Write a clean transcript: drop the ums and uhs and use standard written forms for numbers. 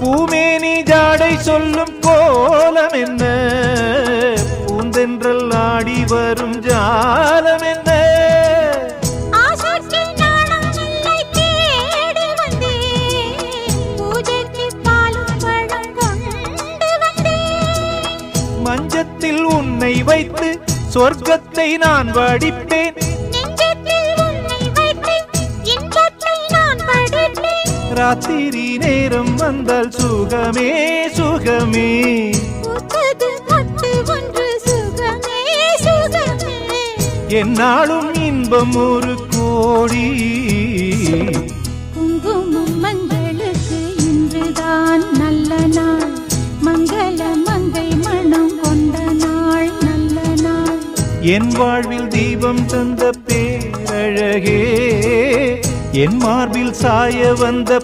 பூமேனி ஜாடை சொல்லும் கோலம் என்ன, பூந்தென்றல் ஆடி வரும் ஜாலம் என்ன. மஞ்சத்தில் உன்னை வைத்து சொர்க்கத்தை நான் வடிப்பேன், ராத்திரி நேரம் வந்தால் சுகமே சுகமே. என்னாலும் இன்பம் ஒரு கோடி. குங்குமம் மங்களுக்கு இன்றுதான் நல்ல நாள், மங்கள மங்கை மனம் கொண்ட நாள் நல்ல நாள். என் வாழ்வில் தீபம் தந்த பேரழகே, என் மார்பில் சாய வந்த